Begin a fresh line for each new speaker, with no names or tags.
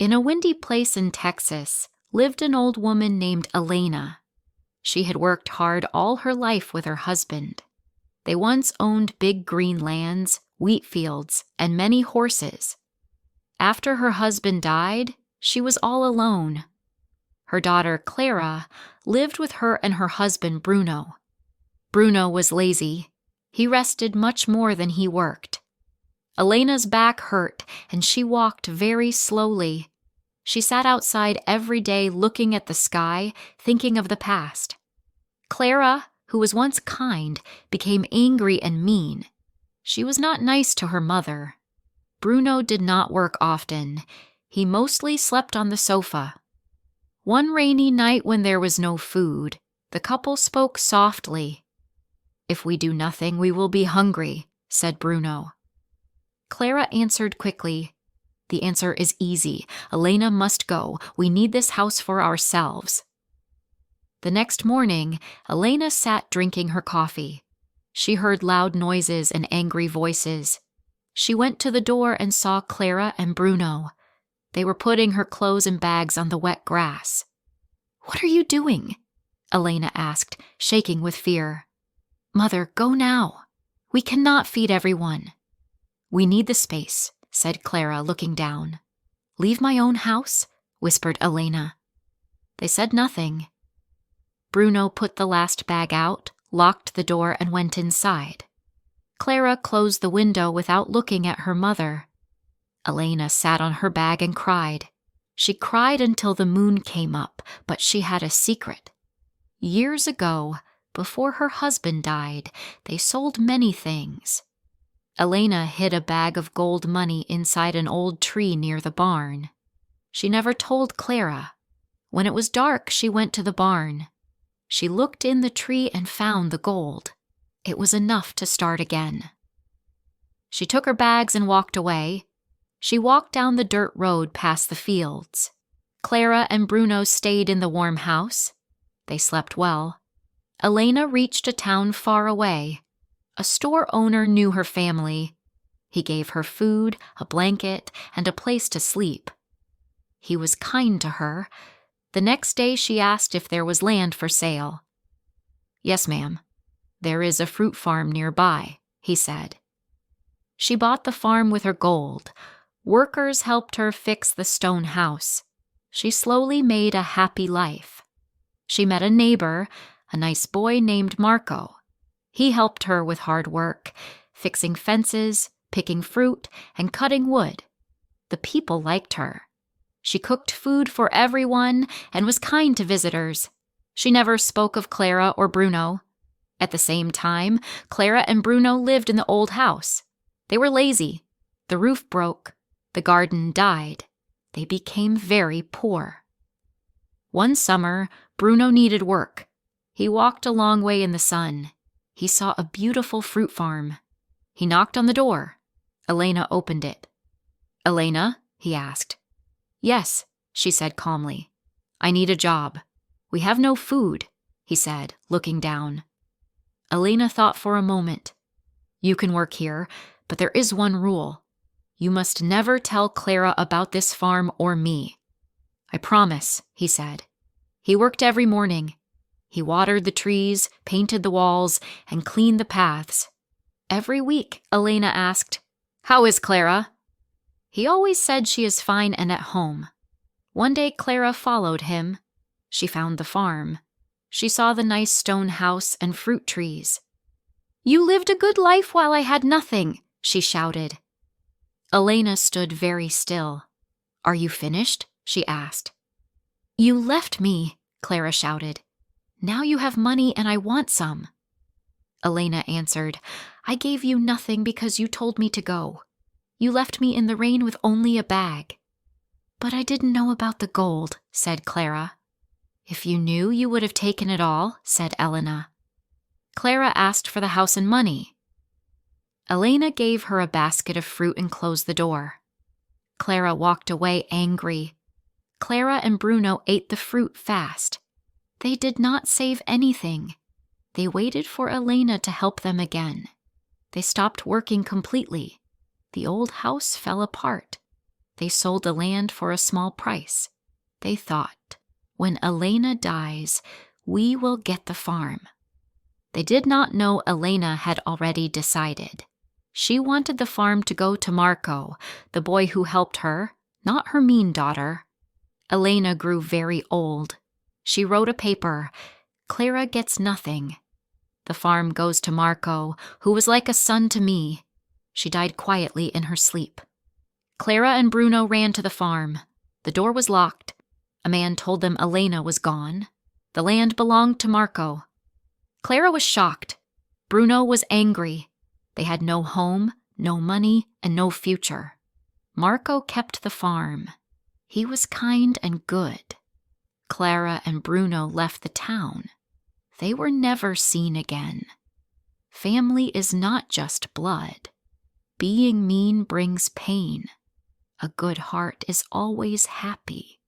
In a windy place in Texas lived an old woman named Elena. She had worked hard all her life with her husband. They once owned big green lands, wheat fields, and many horses. After her husband died, she was all alone. Her daughter, Clara, lived with her and her husband, Bruno. Bruno was lazy. He rested much more than he worked. Elena's back hurt, and she walked very slowly. She sat outside every day looking at the sky, thinking of the past. Clara, who was once kind, became angry and mean. She was not nice to her mother. Bruno did not work often. He mostly slept on the sofa. One rainy night when there was no food, the couple spoke softly. "If we do nothing, we will be hungry," said Bruno. Clara answered quickly, "The answer is easy. Elena must go. We need this house for ourselves." The next morning, Elena sat drinking her coffee. She heard loud noises and angry voices. She went to the door and saw Clara and Bruno. They were putting her clothes and bags on the wet grass. "What are you doing?" Elena asked, shaking with fear. "Mother, go now. We cannot feed everyone." "We need the space," said Clara, looking down. "Leave my own house?" whispered Elena. They said nothing. Bruno put the last bag out, locked the door, and went inside. Clara closed the window without looking at her mother. Elena sat on her bag and cried. She cried until the moon came up, but she had a secret. Years ago, before her husband died, they sold many things. Elena hid a bag of gold money inside an old tree near the barn. She never told Clara. When it was dark, she went to the barn. She looked in the tree and found the gold. It was enough to start again. She took her bags and walked away. She walked down the dirt road past the fields. Clara and Bruno stayed in the warm house. They slept well. Elena reached a town far away. A store owner knew her family. He gave her food, a blanket, and a place to sleep. He was kind to her. The next day she asked if there was land for sale. "Yes, ma'am. There is a fruit farm nearby," he said. She bought the farm with her gold. Workers helped her fix the stone house. She slowly made a happy life. She met a neighbor, a nice boy named Marco. He helped her with hard work, fixing fences, picking fruit, and cutting wood. The people liked her. She cooked food for everyone and was kind to visitors. She never spoke of Clara or Bruno. At the same time, Clara and Bruno lived in the old house. They were lazy. The roof broke. The garden died. They became very poor. One summer, Bruno needed work. He walked a long way in the sun. He saw a beautiful fruit farm. He knocked on the door. Elena opened it. "Elena?" he asked. "Yes," she said calmly. "I need a job." "We have no food," he said, looking down. Elena thought for a moment. "You can work here, but there is one rule. You must never tell Clara about this farm or me." "I promise," he said. He worked every morning. He watered the trees, painted the walls, and cleaned the paths. Every week, Elena asked, "How is Clara?" He always said she is fine and at home. One day Clara followed him. She found the farm. She saw the nice stone house and fruit trees. "You lived a good life while I had nothing," she shouted. Elena stood very still. "Are you finished?" she asked. "You left me," Clara shouted. "Now you have money and I want some." Elena answered, "I gave you nothing because you told me to go. You left me in the rain with only a bag." "But I didn't know about the gold," said Clara. "If you knew, you would have taken it all," said Elena. Clara asked for the house and money. Elena gave her a basket of fruit and closed the door. Clara walked away angry. Clara and Bruno ate the fruit fast. They did not save anything. They waited for Elena to help them again. They stopped working completely. The old house fell apart. They sold the land for a small price. They thought, when Elena dies, we will get the farm. They did not know Elena had already decided. She wanted the farm to go to Marco, the boy who helped her, not her mean daughter. Elena grew very old. She wrote a paper, "Clara gets nothing." The farm goes to Marco, who was like a son to me. She died quietly in her sleep. Clara and Bruno ran to the farm. The door was locked. A man told them Elena was gone. The land belonged to Marco. Clara was shocked. Bruno was angry. They had no home, no money, and no future. Marco kept the farm. He was kind and good. Clara and Bruno left the town. They were never seen again. Family is not just blood. Being mean brings pain. A good heart is always happy.